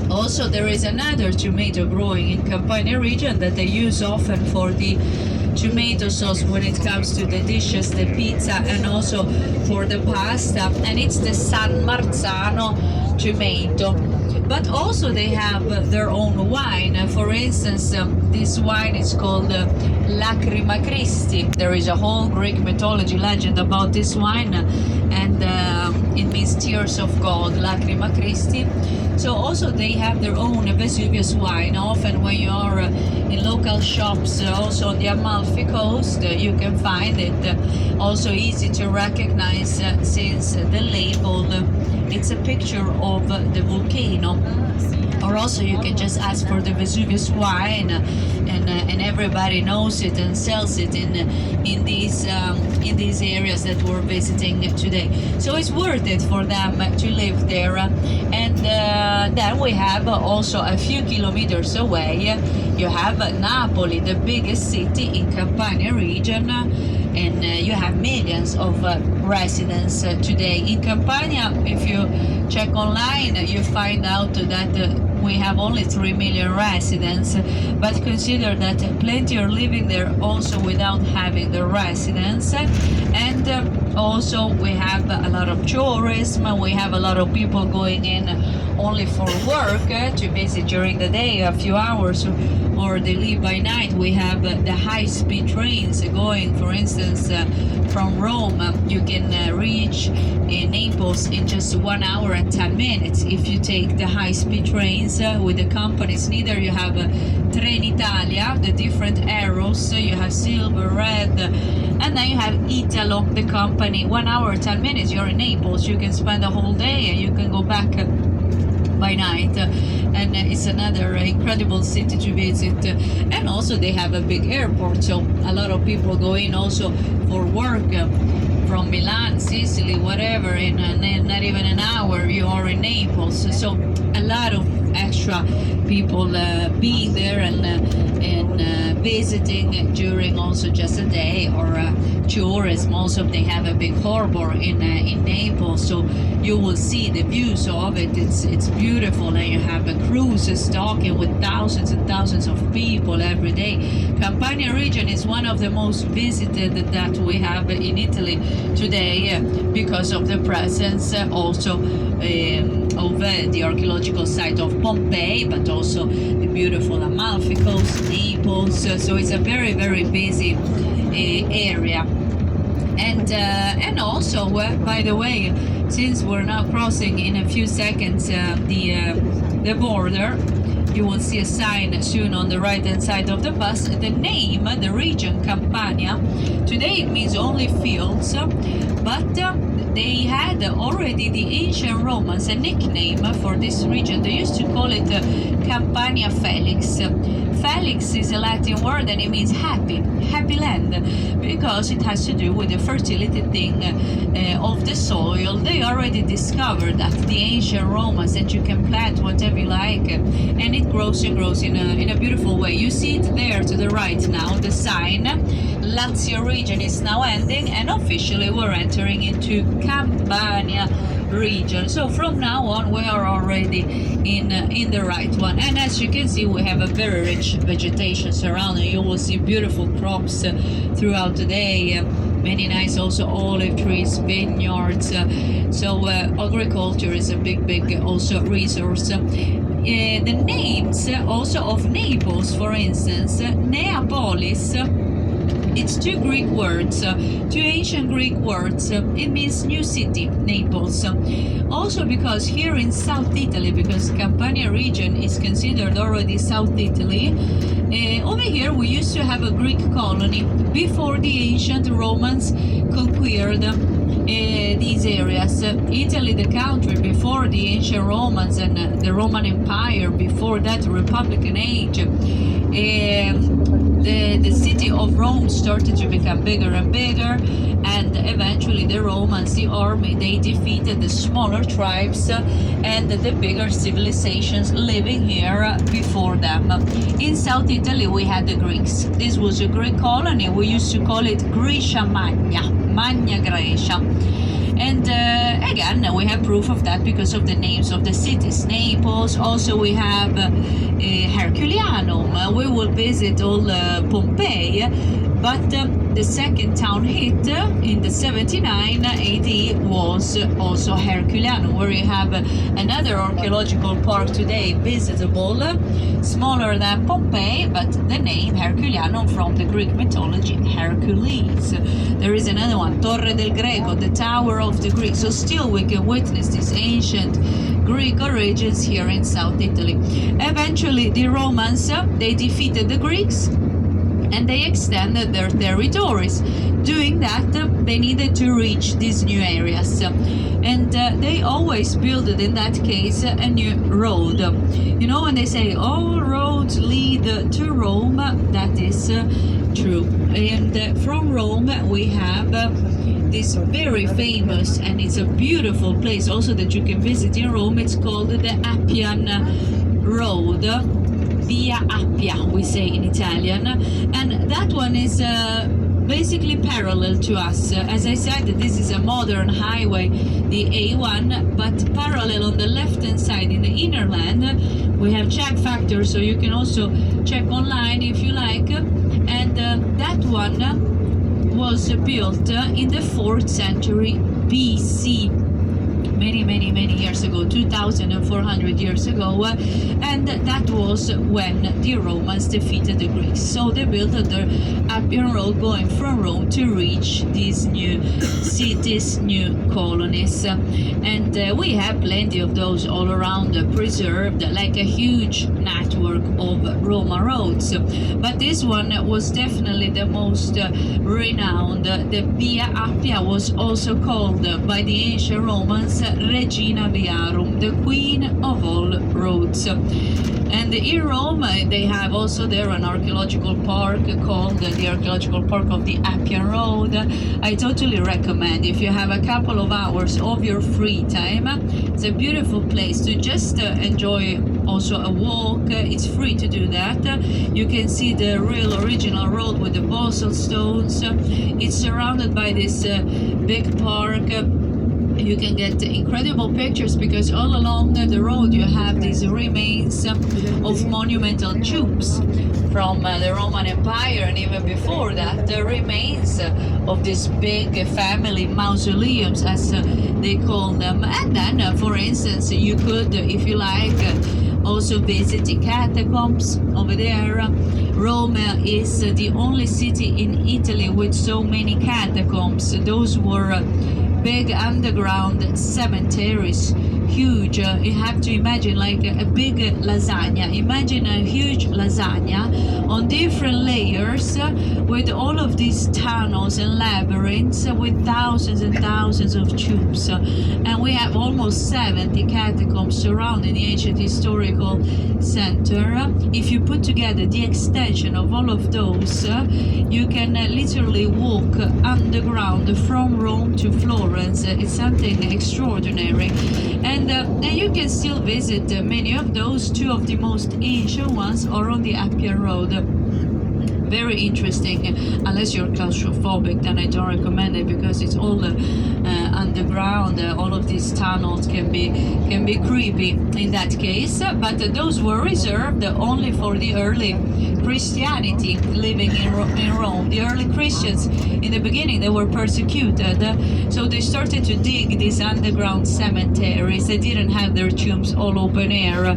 Also, there is another tomato growing in Campania region that they use often for the tomato sauce when it comes to the dishes, the pizza, and also for the pasta, and it's the San Marzano tomato. But also they have their own wine. For instance, this wine is called Lacrima Christi. There is a whole Greek mythology legend about this wine, and it means tears of God, Lacrima Christi. So also they have their own Vesuvius wine. Often when you are in local shops, also on the Amalfi coast, you can find it. Also easy to recognize since the label, it's a picture of the volcano. Or also you can just ask for the Vesuvius wine, and everybody knows it and sells it in these areas that we're visiting today. So it's worth it for them to live there. And then we have also a few kilometers away, you have Napoli, the biggest city in Campania region, and you have millions of residents today in Campania. If you check online, you find out that we have only 3 million residents, but consider that plenty are living there also without having the residence. And also we have a lot of tourism, we have a lot of people going in only for work to visit during the day a few hours, or they leave by night. We have the high-speed trains going, for instance, from Rome. You can reach Naples in just 1 hour and 10 minutes if you take the high-speed trains with the companies. Neither you have Trenitalia, the different arrows, you have silver, red, and then you have Italo, the company. 1 hour 10 minutes you're in Naples. You can spend a whole day and you can go back by night, and it's another incredible city to visit. And also they have a big airport, so a lot of people go in also for work from Milan, Sicily, whatever, in not even an hour you are in Naples. So a lot of extra people being there and visiting during also just a day, or tourism. Also they have a big harbor in Naples, so you will see the views of it. It's beautiful, and you have cruises docking with thousands and thousands of people every day. Campania region is one of the most visited that we have in Italy today, because of the presence also of the archaeological site of Pompeii, but also the beautiful Amalfi coast, Naples. So it's a very, very busy area. And also, by the way, since we're now crossing in a few seconds the border, you will see a sign soon on the right hand side of the bus. The name, the region Campania, today it means only fields, but they had already the ancient Romans a nickname for this region. They used to call it Campania Felix. Felix is a Latin word and it means happy land, because it has to do with the fertility thing of the soil. They already discovered that, the ancient Romans, that you can plant whatever you like, and it grows and grows in a beautiful way. You see it there to the right now, the sign. Lazio region is now ending, and officially we're entering into Campania region. So from now on we are already in the right one, and as you can see we have a very rich vegetation surrounding. You will see beautiful crops throughout the day, many nice also olive trees, vineyards. So agriculture is a big also resource. The names also of Naples, for instance, Neapolis, it's two Greek words, two ancient Greek words. It means new city, Naples. Also because here in South Italy, because Campania region is considered already South Italy, over here we used to have a Greek colony before the ancient Romans conquered these areas. Italy, the country, before the ancient Romans and the Roman Empire, before that Republican age, the city of Rome started to become bigger and bigger, and eventually the Romans, the army, they defeated the smaller tribes and the bigger civilizations living here before them. In South Italy we had the Greeks. This was a Greek colony. We used to call it Grecia Magna, Magna Grecia. And again, we have proof of that because of the names of the cities. Naples, also we have Herculeanum. We will visit all Pompeii, but the second town hit in the 79 AD was also Herculeanum, where you have another archaeological park today visitable, smaller than Pompeii, but the name Herculeanum from the Greek mythology, Hercules. There is another one, Torre del Greco, the Tower of the Greeks. So still we can witness these ancient Greek origins here in South Italy. Eventually the Romans, they defeated the Greeks and they extended their territories. Doing that, they needed to reach these new areas. And they always built, in that case, a new road. You know, when they say all roads lead to Rome, that is true. And from Rome, we have this very famous, and it's a beautiful place also that you can visit in Rome. It's called the Appian Road. Via Appia, we say in Italian, and that one is basically parallel to us. As I said, this is a modern highway, the A1, but parallel on the left-hand side in the inner land. We have check factors, so you can also check online if you like, and that one was built in the 4th century BC. Many years ago, 2,400 years ago, and that was when the Romans defeated the Greeks. So they built the Appian Road going from Rome to reach these new cities, new colonies, and we have plenty of those all around preserved, like a huge network of Roman roads. But this one was definitely the most renowned. The Via Appia was also called by the ancient Romans Regina Viarum, the queen of all roads. And in Rome, they have also there an archaeological park called the Archaeological Park of the Appian Road. I totally recommend, if you have a couple of hours of your free time, it's a beautiful place to just enjoy also a walk. It's free to do that. You can see the real original road with the basalt stones. It's surrounded by this big park. You can get incredible pictures because all along the road you have these remains of monumental tombs from the Roman Empire, and even before that, the remains of these big family mausoleums, as they call them. And then, for instance, you could, if you like, also visit the catacombs over there. Rome is the only city in Italy with so many catacombs. Those were big underground cemeteries, huge. You have to imagine like a big lasagna. Imagine a huge lasagna on different layers with all of these tunnels and labyrinths with thousands and thousands of tubes. And we have almost 70 catacombs surrounding the ancient historical center. If you put together the extension of all of those, you can literally walk underground from Rome to Florence. It's something extraordinary. And you can still visit many of those. Two of the most ancient ones are on the Appian Road. Very interesting. Unless you're claustrophobic, then I don't recommend it because it's all underground. All of these tunnels can be creepy in that case. But those were reserved only for the early Christianity living in Rome. The early Christians, in the beginning, they were persecuted, so they started to dig these underground cemeteries. They didn't have their tombs all open air.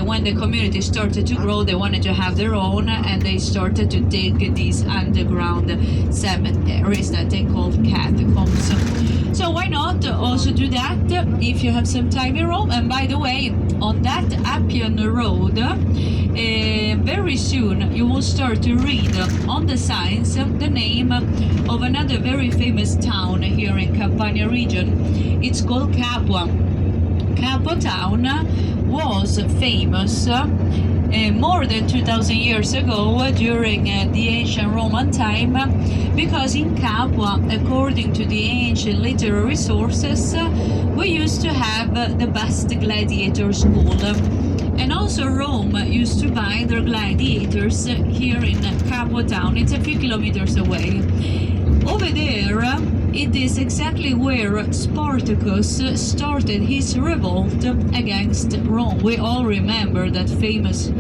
When the community started to grow, they wanted to have their own, and they started to dig these underground cemeteries that they called catacombs. So why not also do that if you have some time in Rome? And by the way, on that Appian Road, very soon you will start to read on the signs the name of another very famous town here in Campania region. It's called Capua. Capua town was famous more than 2,000 years ago during the ancient Roman time, because in Capua, according to the ancient literary sources, we used to have the best gladiator school. And also Rome used to buy their gladiators here in Capua town. It's a few kilometers away. Over there it is exactly where Spartacus started his revolt against Rome. We all remember that famous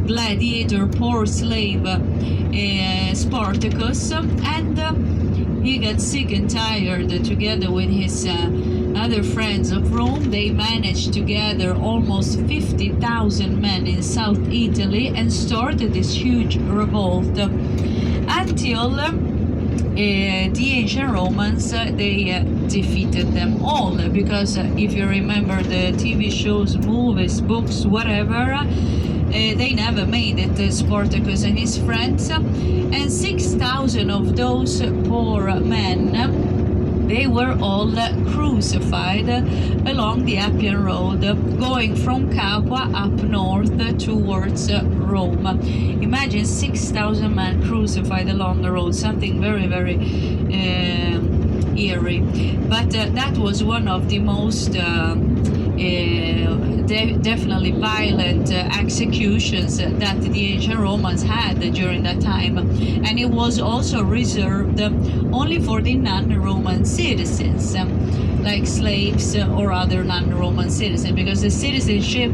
gladiator, poor slave Spartacus, and he got sick and tired together with his other friends of Rome. They managed to gather almost 50,000 men in South Italy and started this huge revolt until the ancient Romans they defeated them all, because if you remember the TV shows, movies, books, whatever, they never made it, Spartacus and his friends, and 6,000 of those poor men, they were all crucified along the Appian Road, going from Capua up north towards Rome. Imagine 6,000 men crucified along the road, something very, very eerie. But that was one of the most definitely violent executions that the ancient Romans had during that time, and it was also reserved only for the non-Roman citizens, like slaves or other non-Roman citizens, because the citizenship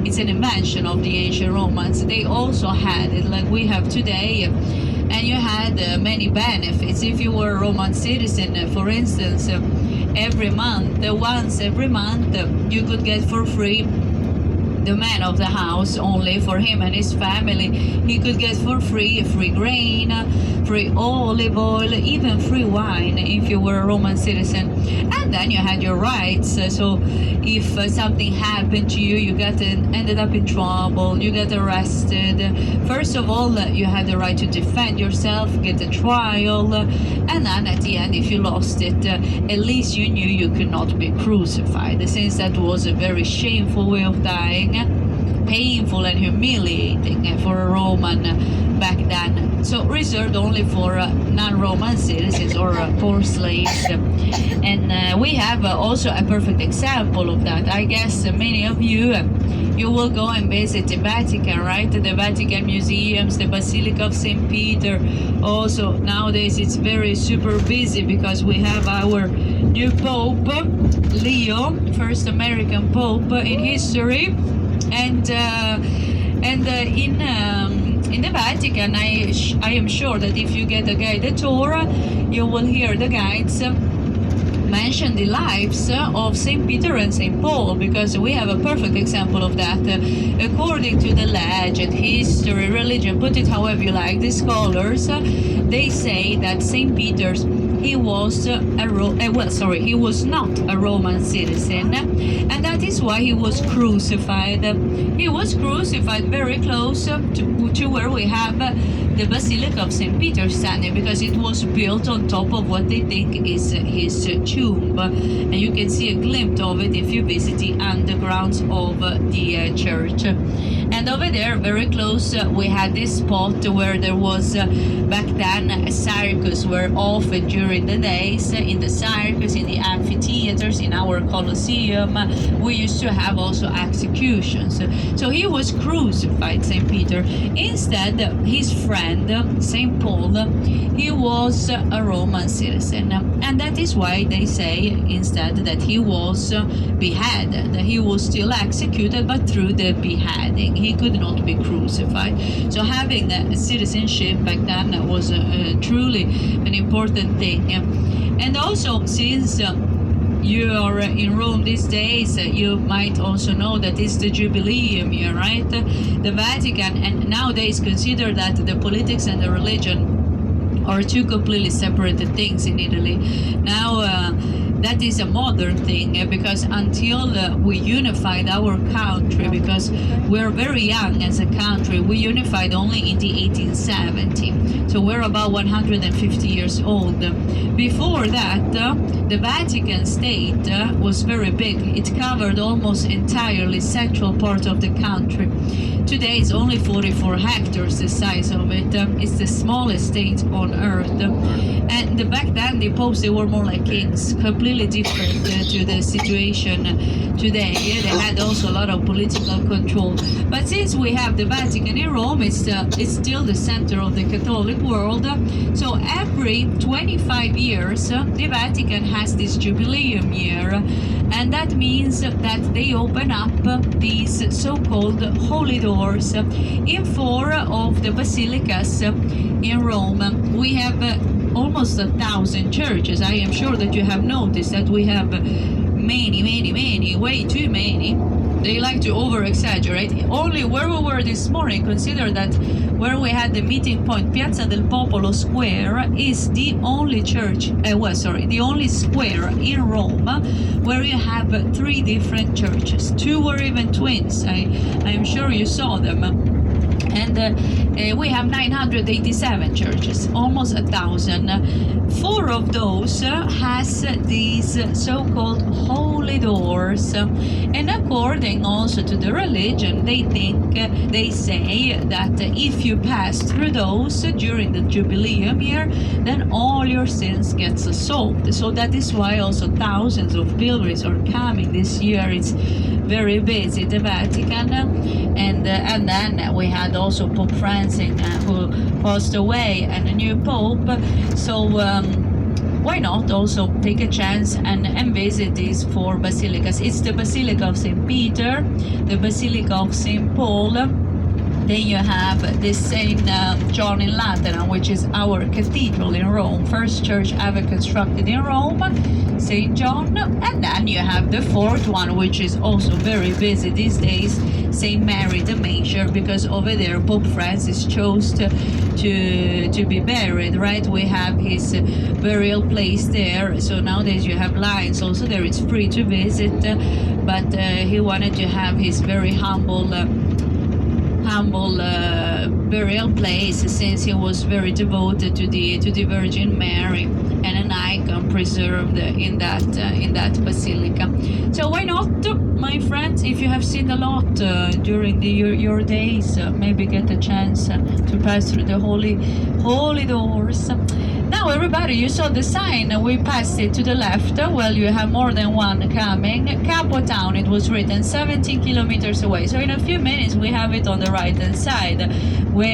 it's an invention of the ancient Romans. They also had it like we have today, and you had many benefits if you were a Roman citizen. For instance, once every month, you could get for free the man of the house, only for him and his family. He could get for free grain, free olive oil, even free wine if you were a Roman citizen. And then you had your rights. So if something happened to you, you ended up in trouble, you get arrested. First of all, you had the right to defend yourself, get a trial, and then at the end, if you lost it, at least you knew you could not be crucified, since that was a very shameful way of dying, painful and humiliating for a Roman back then. So reserved only for non-Roman citizens or poor slaves. And we have also a perfect example of that. I guess many of you will go and visit the Vatican, right? The Vatican museums, the Basilica of St. Peter. Also nowadays it's very super busy because we have our new Pope, Leo, first American Pope in history. And in the Vatican, I am sure that if you get a guided tour, you will hear the guides mention the lives of St. Peter and St. Paul, because we have a perfect example of that. According to the legend, history, religion, put it however you like, the scholars, they say that St. Peter's he was he was not a Roman citizen, and that is why he was crucified. He was crucified very close to where we have the Basilica of St. Peter standing, because it was built on top of what they think is his tomb, and you can see a glimpse of it if you visit the undergrounds of the church. And over there, very close, we had this spot where there was back then a circus, where often during the days in the circus, in the amphitheaters, in our Colosseum, we used to have also executions. So he was crucified, St. Peter. Instead, his friend, St. Paul, he was a Roman citizen, and that is why they say instead that he was beheaded. He was still executed, but through the beheading. He could not be crucified. So having the citizenship back then was truly an important thing. And also, since you are in Rome these days, you might also know that it's the Jubileum year, right? The Vatican, and nowadays consider that the politics and the religion are two completely separated things in Italy. Now, that is a modern thing, because until we unified our country, because we're very young as a country, we unified only in the 1870, so we're about 150 years old. Before that, the Vatican state was very big. It covered almost entirely central part of the country. Today it's only 44 hectares, the size of it. It's the smallest state on earth. And back then the popes, they were more like kings, completely different to the situation today. They had also a lot of political control. But since we have the Vatican in Rome, it's still the center of the Catholic world. So every 25 years, the Vatican has this jubileum year. And that means that they open up these so-called holy doors in 4 of the basilicas in Rome. We have almost 1,000 churches. I am sure that you have noticed that we have many, way too many. They like to over-exaggerate. Only where we were this morning, consider that where we had the meeting point, Piazza del Popolo Square, is the only church, the only square in Rome where you have 3 different churches. 2 were even twins. I am sure you saw them. And we have 987 churches, almost 1,000. 4 of those has these so-called holy doors, and according also to the religion, they say that if you pass through those during the jubileum year, then all your sins get solved. So that is why also thousands of pilgrims are coming this year. It's very busy, the Vatican, and then we had also Pope Francis who passed away, and a new Pope. So why not also take a chance and visit these 4 basilicas? It's the Basilica of St. Peter, the Basilica of St. Paul. Then you have the St. John in Lateran, which is our cathedral in Rome, first church ever constructed in Rome, St. John. And then you have the 4th one, which is also very busy these days, St. Mary the Major, because over there Pope Francis chose to be buried, right? We have his burial place there, so nowadays you have lines also there. It's free to visit, but he wanted to have his very humble burial place, since he was very devoted to the Virgin Mary, and an icon preserved in that basilica. So why not, my friends, if you have seen a lot during your days, maybe get a chance to pass through the holy doors. Now everybody, you saw the sign, we passed it to the left. Well, you have more than one coming. Capo Town, it was written 17 kilometers away. So in a few minutes we have it on the right hand side, where